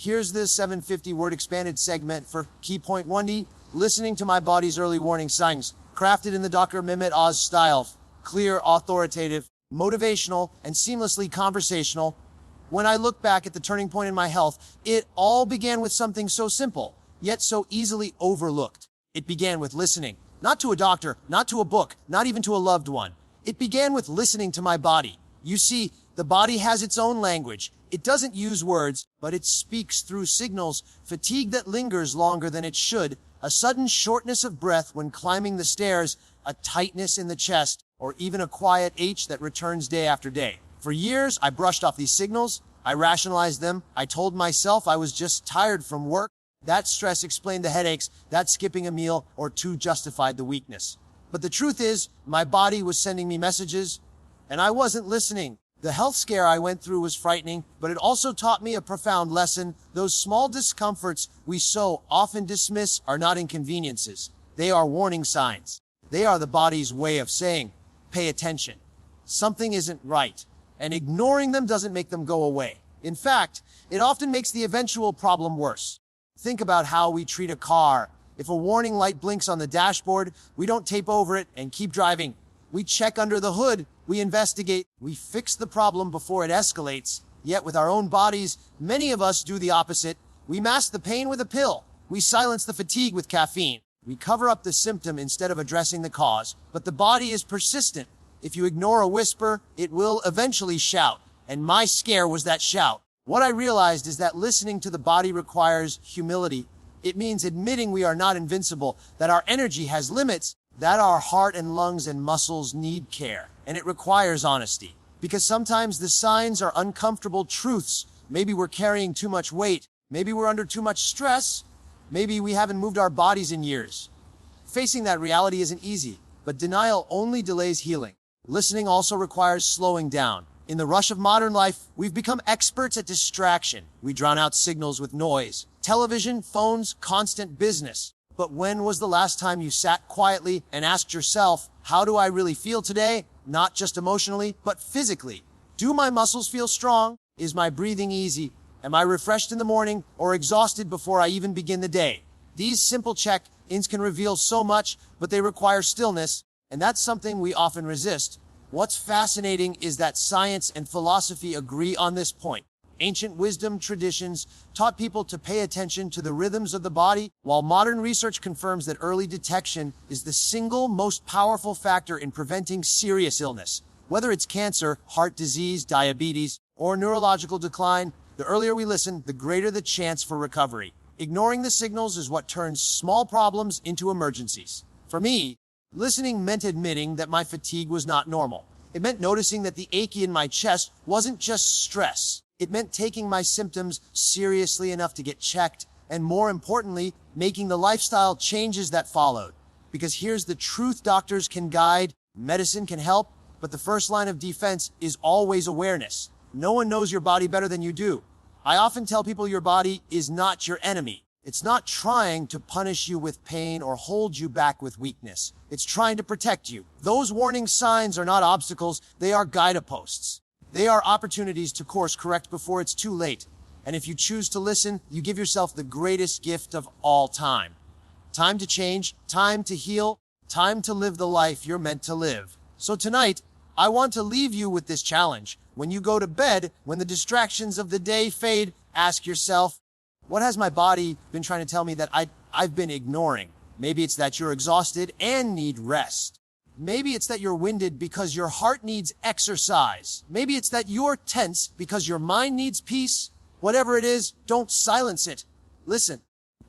Here's the 750 word expanded segment for key point 1D, listening to my body's early warning signs, crafted in the Dr. MEHMET Oz style, clear, authoritative, motivational, and seamlessly conversational. When I look back at the turning point in my health, it all began with something so simple, yet so easily overlooked. It began with listening, not to a doctor, not to a book, not even to a loved one. It began with listening to my body. You see, the body has its own language. It doesn't use words, but it speaks through signals, fatigue that lingers longer than it should, a sudden shortness of breath when climbing the stairs, a tightness in the chest, or even a quiet ache that returns day after day. For years, I brushed off these signals. I rationalized them. I told myself I was just tired from work. That stress explained the headaches, that skipping a meal or two justified the weakness. But the truth is, my body was sending me messages, and I wasn't listening. The health scare I went through was frightening, but it also taught me a profound lesson. Those small discomforts we so often dismiss are not inconveniences. They are warning signs. They are the body's way of saying, pay attention. Something isn't right. And ignoring them doesn't make them go away. In fact, it often makes the eventual problem worse. Think about how we treat a car. If a warning light blinks on the dashboard, we don't tape over it and keep driving. We check under the hood, we investigate, we fix the problem before it escalates. Yet with our own bodies, many of us do the opposite. We mask the pain with a pill. We silence the fatigue with caffeine. We cover up the symptom instead of addressing the cause. But the body is persistent. If you ignore a whisper, it will eventually shout. And my scare was that shout. What I realized is that listening to the body requires humility. It means admitting we are not invincible, that our energy has limits, that our heart and lungs and muscles need care. And it requires honesty. Because sometimes the signs are uncomfortable truths. Maybe we're carrying too much weight. Maybe we're under too much stress. Maybe we haven't moved our bodies in years. Facing that reality isn't easy, but denial only delays healing. Listening also requires slowing down. In the rush of modern life, we've become experts at distraction. We drown out signals with noise. Television, phones, constant business. But when was the last time you sat quietly and asked yourself, how do I really feel today? Not just emotionally, but physically. Do my muscles feel strong? Is my breathing easy? Am I refreshed in the morning or exhausted before I even begin the day? These simple check-ins can reveal so much, but they require stillness, and that's something we often resist. What's fascinating is that science and philosophy agree on this point. Ancient wisdom traditions taught people to pay attention to the rhythms of the body, while modern research confirms that early detection is the single most powerful factor in preventing serious illness. Whether it's cancer, heart disease, diabetes, or neurological decline, the earlier we listen, the greater the chance for recovery. Ignoring the signals is what turns small problems into emergencies. For me, listening meant admitting that my fatigue was not normal. It meant noticing that the ache in my chest wasn't just stress. It meant taking my symptoms seriously enough to get checked, and more importantly, making the lifestyle changes that followed. Because here's the truth: doctors can guide, medicine can help, but the first line of defense is always awareness. No one knows your body better than you do. I often tell people your body is not your enemy. It's not trying to punish you with pain or hold you back with weakness. It's trying to protect you. Those warning signs are not obstacles, they are guideposts. They are opportunities to course correct before it's too late. And if you choose to listen, you give yourself the greatest gift of all time. Time to change, time to heal, time to live the life you're meant to live. So tonight, I want to leave you with this challenge. When you go to bed, when the distractions of the day fade, ask yourself, what has my body been trying to tell me that I've been ignoring? Maybe it's that you're exhausted and need rest. Maybe it's that you're winded because your heart needs exercise. Maybe it's that you're tense because your mind needs peace. Whatever it is, don't silence it. Listen.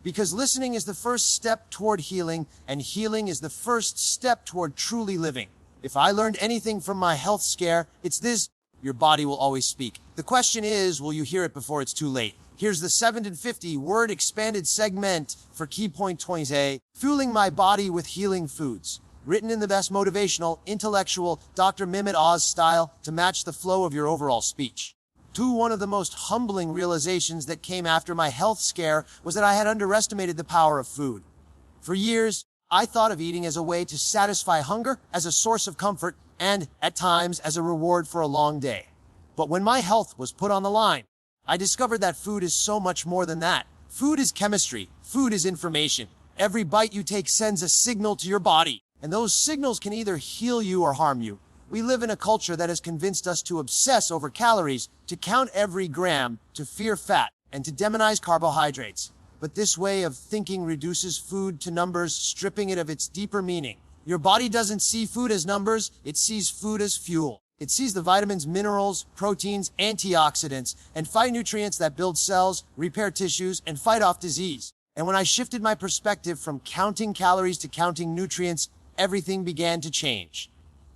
Because listening is the first step toward healing, and healing is the first step toward truly living. If I learned anything from my health scare, it's this: your body will always speak. The question is, will you hear it before it's too late? Here's the 750 word expanded segment for key point 20, fueling my body with healing foods. Written in the best motivational, intellectual, Dr. MEHMET Oz style to match the flow of your overall speech. One of the most humbling realizations that came after my health scare was that I had underestimated the power of food. For years, I thought of eating as a way to satisfy hunger, as a source of comfort, and, at times, as a reward for a long day. But when my health was put on the line, I discovered that food is so much more than that. Food is chemistry. Food is information. Every bite you take sends a signal to your body, and those signals can either heal you or harm you. We live in a culture that has convinced us to obsess over calories, to count every gram, to fear fat, and to demonize carbohydrates. But this way of thinking reduces food to numbers, stripping it of its deeper meaning. Your body doesn't see food as numbers, it sees food as fuel. It sees the vitamins, minerals, proteins, antioxidants, and phytonutrients that build cells, repair tissues, and fight off disease. And when I shifted my perspective from counting calories to counting nutrients, everything began to change.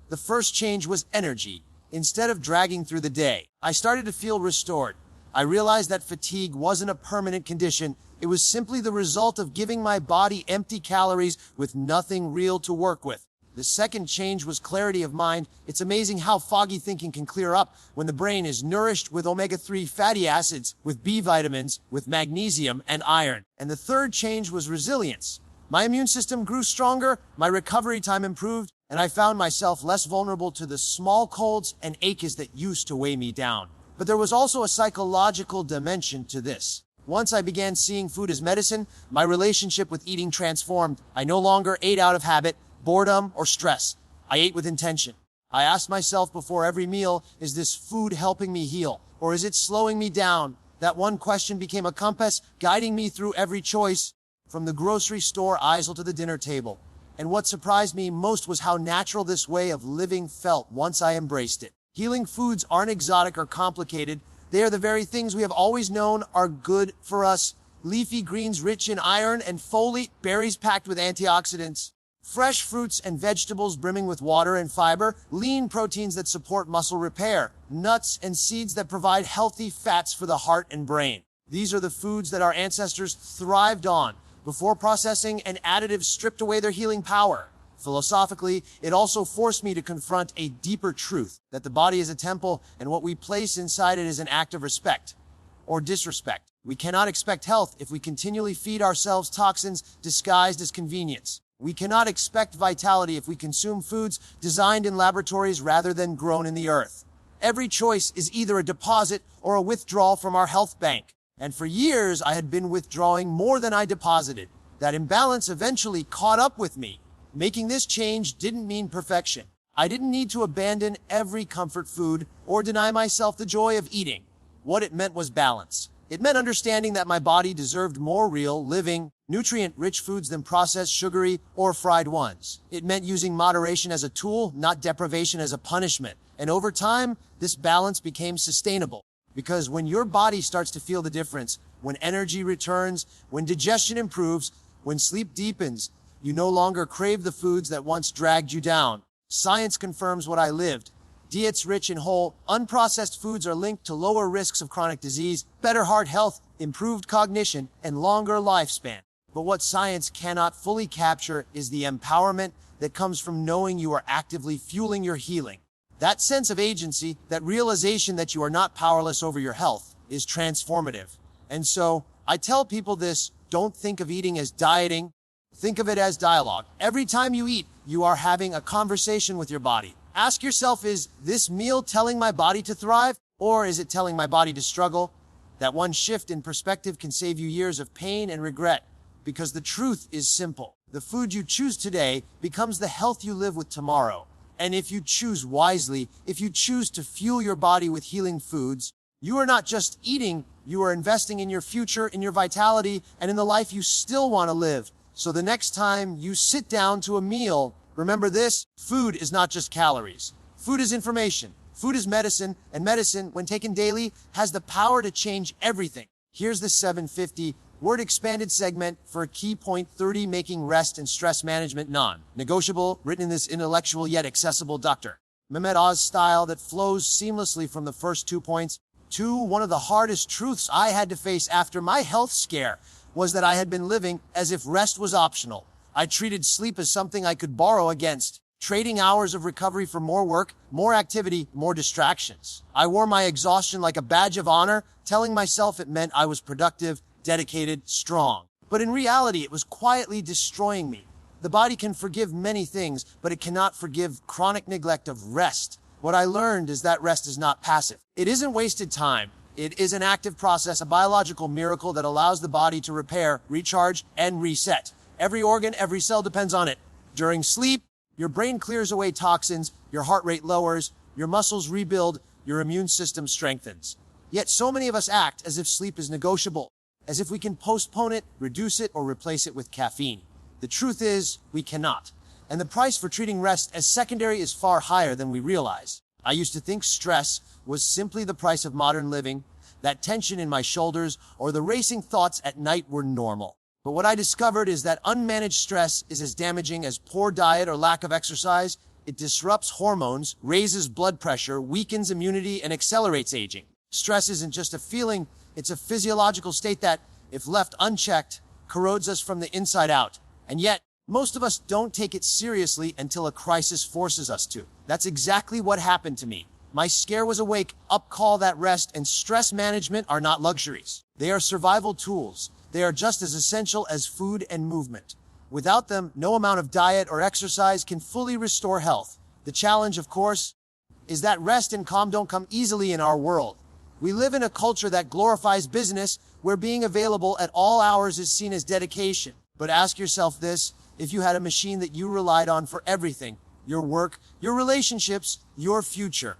The first change was energy. Instead of dragging through the day, I started to feel restored. I realized that fatigue wasn't a permanent condition. It was simply the result of giving my body empty calories with nothing real to work with. The second change was clarity of mind. It's amazing how foggy thinking can clear up when the brain is nourished with omega-3 fatty acids, with B vitamins, with magnesium and iron. And the third change was resilience. My immune system grew stronger, my recovery time improved, and I found myself less vulnerable to the small colds and aches that used to weigh me down. But there was also a psychological dimension to this. Once I began seeing food as medicine, my relationship with eating transformed. I no longer ate out of habit, boredom, or stress. I ate with intention. I asked myself before every meal, is this food helping me heal, or is it slowing me down? That one question became a compass, guiding me through every choice, from the grocery store aisle to the dinner table. And what surprised me most was how natural this way of living felt once I embraced it. Healing foods aren't exotic or complicated. They are the very things we have always known are good for us. Leafy greens rich in iron and folate, berries packed with antioxidants, fresh fruits and vegetables brimming with water and fiber, lean proteins that support muscle repair, nuts and seeds that provide healthy fats for the heart and brain. These are the foods that our ancestors thrived on before processing and additives stripped away their healing power. Philosophically, it also forced me to confront a deeper truth, that the body is a temple and what we place inside it is an act of respect or disrespect. We cannot expect health if we continually feed ourselves toxins disguised as convenience. We cannot expect vitality if we consume foods designed in laboratories rather than grown in the earth. Every choice is either a deposit or a withdrawal from our health bank. And for years, I had been withdrawing more than I deposited. That imbalance eventually caught up with me. Making this change didn't mean perfection. I didn't need to abandon every comfort food or deny myself the joy of eating. What it meant was balance. It meant understanding that my body deserved more real, living, nutrient-rich foods than processed, sugary, or fried ones. It meant using moderation as a tool, not deprivation as a punishment. And over time, this balance became sustainable. Because when your body starts to feel the difference, when energy returns, when digestion improves, when sleep deepens, you no longer crave the foods that once dragged you down. Science confirms what I lived. Diets rich in whole, unprocessed foods are linked to lower risks of chronic disease, better heart health, improved cognition, and longer lifespan. But what science cannot fully capture is the empowerment that comes from knowing you are actively fueling your healing. That sense of agency, that realization that you are not powerless over your health, is transformative. And so, I tell people this, don't think of eating as dieting, think of it as dialogue. Every time you eat, you are having a conversation with your body. Ask yourself, is this meal telling my body to thrive, or is it telling my body to struggle? That one shift in perspective can save you years of pain and regret, because the truth is simple. The food you choose today becomes the health you live with tomorrow. And if you choose wisely, if you choose to fuel your body with healing foods, you are not just eating, you are investing in your future, in your vitality, and in the life you still want to live. So the next time you sit down to a meal, remember this, food is not just calories. Food is information. Food is medicine, and medicine, when taken daily, has the power to change everything. Here's the 750 word expanded segment for key point 30, making rest and stress management non-negotiable, written in this intellectual yet accessible Dr. MEHMET Oz style that flows seamlessly from the first 2 points. One of the hardest truths I had to face after my health scare was that I had been living as if rest was optional. I treated sleep as something I could borrow against, trading hours of recovery for more work, more activity, more distractions. I wore my exhaustion like a badge of honor, telling myself it meant I was productive, dedicated, strong. But in reality, it was quietly destroying me. The body can forgive many things, but it cannot forgive chronic neglect of rest. What I learned is that rest is not passive. It isn't wasted time. It is an active process, a biological miracle that allows the body to repair, recharge, and reset. Every organ, every cell depends on it. During sleep, your brain clears away toxins, your heart rate lowers, your muscles rebuild, your immune system strengthens. Yet so many of us act as if sleep is negotiable, as if we can postpone it, reduce it, or replace it with caffeine. The truth is, we cannot. And the price for treating rest as secondary is far higher than we realize. I used to think stress was simply the price of modern living, that tension in my shoulders or the racing thoughts at night were normal. But what I discovered is that unmanaged stress is as damaging as poor diet or lack of exercise. It disrupts hormones, raises blood pressure, weakens immunity, and accelerates aging. Stress isn't just a feeling, it's a physiological state that, if left unchecked, corrodes us from the inside out. And yet, most of us don't take it seriously until a crisis forces us to. That's exactly what happened to me. My scare was awake, up call that rest, and stress management are not luxuries. They are survival tools. They are just as essential as food and movement. Without them, no amount of diet or exercise can fully restore health. The challenge, of course, is that rest and calm don't come easily in our world. We live in a culture that glorifies business, where being available at all hours is seen as dedication. But ask yourself this, if you had a machine that you relied on for everything, your work, your relationships, your future,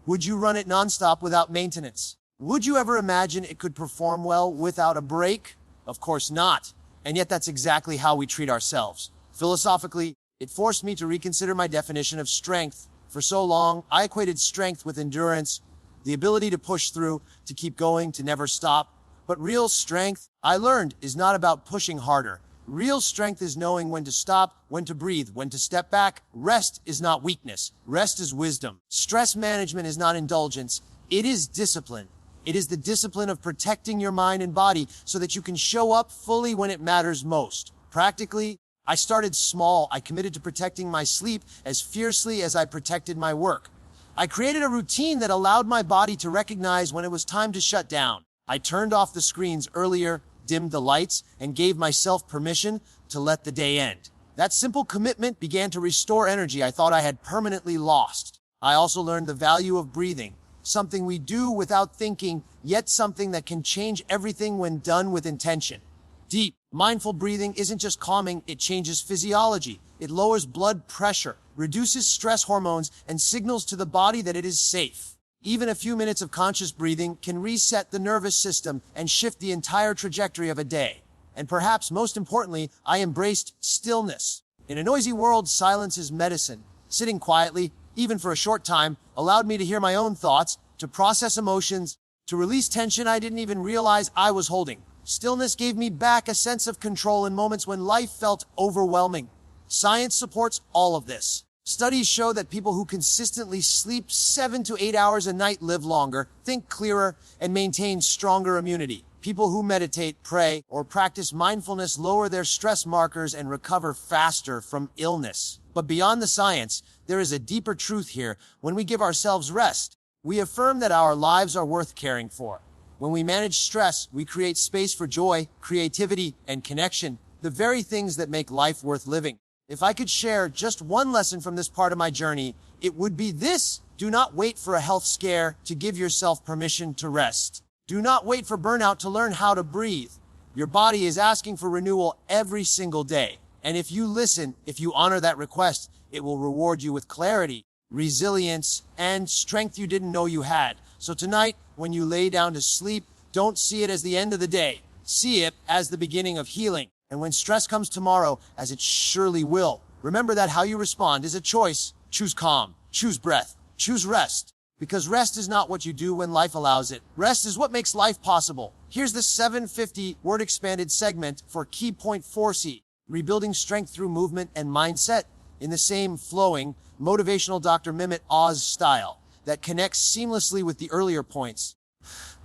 would you run it nonstop without maintenance? Would you ever imagine it could perform well without a break? Of course not. And yet that's exactly how we treat ourselves. Philosophically, it forced me to reconsider my definition of strength. For so long, I equated strength with endurance, the ability to push through, to keep going, to never stop. But real strength, I learned, is not about pushing harder. Real strength is knowing when to stop, when to breathe, when to step back. Rest is not weakness. Rest is wisdom. Stress management is not indulgence. It is discipline. It is the discipline of protecting your mind and body so that you can show up fully when it matters most. Practically, I started small. I committed to protecting my sleep as fiercely as I protected my work. I created a routine that allowed my body to recognize when it was time to shut down. I turned off the screens earlier, dimmed the lights, and gave myself permission to let the day end. That simple commitment began to restore energy I thought I had permanently lost. I also learned the value of breathing, something we do without thinking, yet something that can change everything when done with intention. Deep, mindful breathing isn't just calming, it changes physiology. It lowers blood pressure, reduces stress hormones, and signals to the body that it is safe. Even a few minutes of conscious breathing can reset the nervous system and shift the entire trajectory of a day. And perhaps most importantly, I embraced stillness. In a noisy world, silence is medicine. Sitting quietly, even for a short time, allowed me to hear my own thoughts, to process emotions, to release tension I didn't even realize I was holding. Stillness gave me back a sense of control in moments when life felt overwhelming. Science supports all of this. Studies show that people who consistently sleep 7 to 8 hours a night live longer, think clearer, and maintain stronger immunity. People who meditate, pray, or practice mindfulness lower their stress markers and recover faster from illness. But beyond the science, there is a deeper truth here. When we give ourselves rest, we affirm that our lives are worth caring for. When we manage stress, we create space for joy, creativity, and connection, the very things that make life worth living. If I could share just one lesson from this part of my journey, it would be this. Do not wait for a health scare to give yourself permission to rest. Do not wait for burnout to learn how to breathe. Your body is asking for renewal every single day. And if you listen, if you honor that request, it will reward you with clarity, resilience, and strength you didn't know you had. So tonight, when you lay down to sleep, don't see it as the end of the day. See it as the beginning of healing. And when stress comes tomorrow, as it surely will, remember that how you respond is a choice. Choose calm, choose breath, choose rest. Because rest is not what you do when life allows it. Rest is what makes life possible. Here's the 750 word expanded segment for key point 4C, rebuilding strength through movement and mindset in the same flowing, motivational Dr. MEHMET Oz style that connects seamlessly with the earlier points.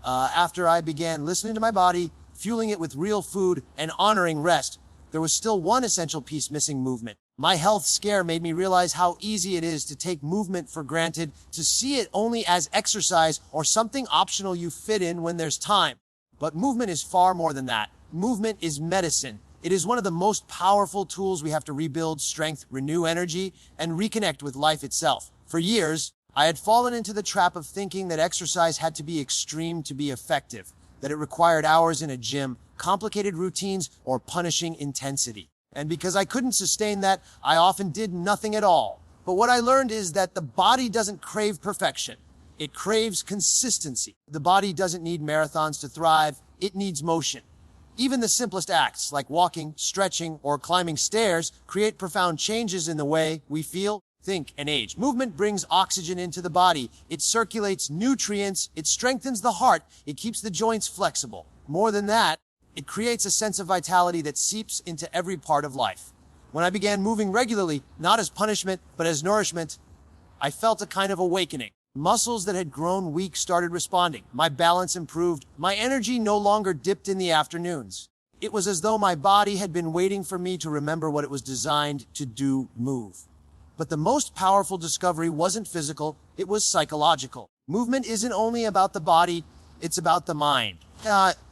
After I began listening to my body, fueling it with real food, and honoring rest, there was still one essential piece missing: movement. My health scare made me realize how easy it is to take movement for granted, to see it only as exercise or something optional you fit in when there's time. But movement is far more than that. Movement is medicine. It is one of the most powerful tools we have to rebuild strength, renew energy, and reconnect with life itself. For years, I had fallen into the trap of thinking that exercise had to be extreme to be effective, that it required hours in a gym, complicated routines, or punishing intensity. And because I couldn't sustain that, I often did nothing at all. But what I learned is that the body doesn't crave perfection. It craves consistency. The body doesn't need marathons to thrive. It needs motion. Even the simplest acts, like walking, stretching, or climbing stairs, create profound changes in the way we feel, think, and age. Movement brings oxygen into the body. It circulates nutrients. It strengthens the heart. It keeps the joints flexible. More than that, it creates a sense of vitality that seeps into every part of life. When I began moving regularly, not as punishment, but as nourishment, I felt a kind of awakening. Muscles that had grown weak started responding. My balance improved. My energy no longer dipped in the afternoons. It was as though my body had been waiting for me to remember what it was designed to do, move. But the most powerful discovery wasn't physical, it was psychological. Movement isn't only about the body, it's about the mind.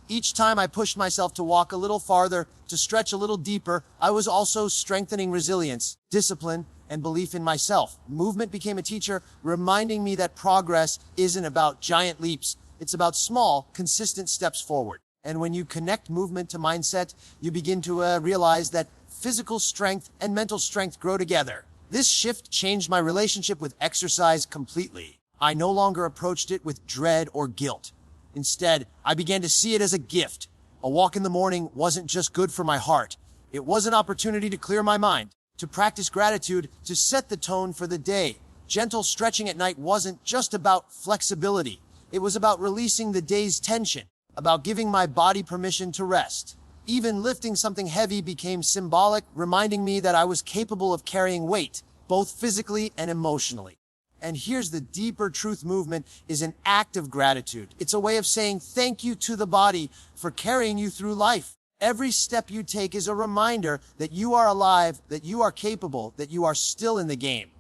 Each time I pushed myself to walk a little farther, to stretch a little deeper, I was also strengthening resilience, discipline, and belief in myself. Movement became a teacher, reminding me that progress isn't about giant leaps. It's about small, consistent steps forward. And when you connect movement to mindset, you begin to realize that physical strength and mental strength grow together. This shift changed my relationship with exercise completely. I no longer approached it with dread or guilt. Instead, I began to see it as a gift. A walk in the morning wasn't just good for my heart. It was an opportunity to clear my mind, to practice gratitude, to set the tone for the day. Gentle stretching at night wasn't just about flexibility. It was about releasing the day's tension, about giving my body permission to rest. Even lifting something heavy became symbolic, reminding me that I was capable of carrying weight, both physically and emotionally. And here's the deeper truth: movement is an act of gratitude. It's a way of saying thank you to the body for carrying you through life. Every step you take is a reminder that you are alive, that you are capable, that you are still in the game.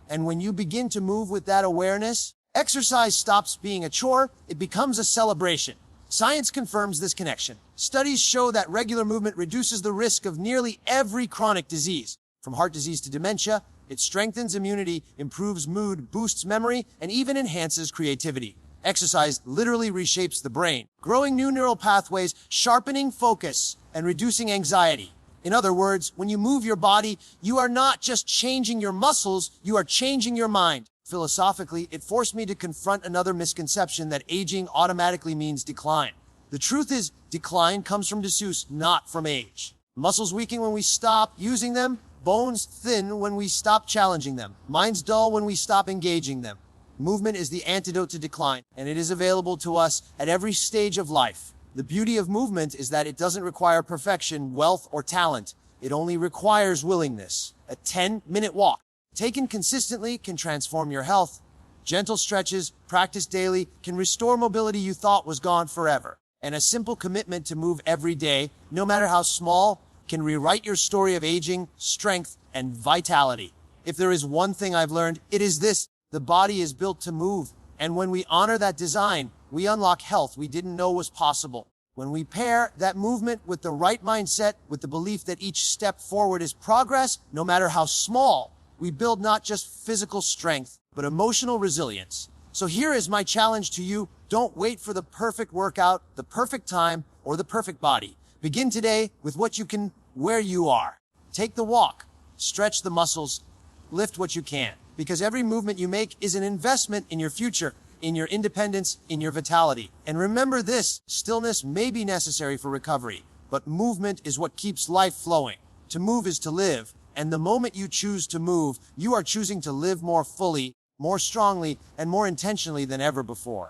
And when you begin to move with that awareness, exercise stops being a chore, it becomes a celebration. Science confirms this connection. Studies show that regular movement reduces the risk of nearly every chronic disease, from heart disease to dementia. It strengthens immunity, improves mood, boosts memory, and even enhances creativity. Exercise literally reshapes the brain, growing new neural pathways, sharpening focus, and reducing anxiety. In other words, when you move your body, you are not just changing your muscles, you are changing your mind. Philosophically, it forced me to confront another misconception that aging automatically means decline. The truth is, decline comes from disuse, not from age. Muscles weaken when we stop using them, bones thin when we stop challenging them, minds dull when we stop engaging them. Movement is the antidote to decline, and it is available to us at every stage of life. The beauty of movement is that it doesn't require perfection, wealth, or talent. It only requires willingness. A 10-minute walk, taken consistently, can transform your health. Gentle stretches, practiced daily, can restore mobility you thought was gone forever. And a simple commitment to move every day, no matter how small, can rewrite your story of aging, strength, and vitality. If there is one thing I've learned, it is this: the body is built to move, and when we honor that design, we unlock health we didn't know was possible. When we pair that movement with the right mindset, with the belief that each step forward is progress, no matter how small, we build not just physical strength, but emotional resilience. So here is my challenge to you: don't wait for the perfect workout, the perfect time, or the perfect body. Begin today with what you can, where you are. Take the walk, stretch the muscles, lift what you can. Because every movement you make is an investment in your future, in your independence, in your vitality. And remember this: stillness may be necessary for recovery, but movement is what keeps life flowing. To move is to live, and the moment you choose to move, you are choosing to live more fully, more strongly, and more intentionally than ever before.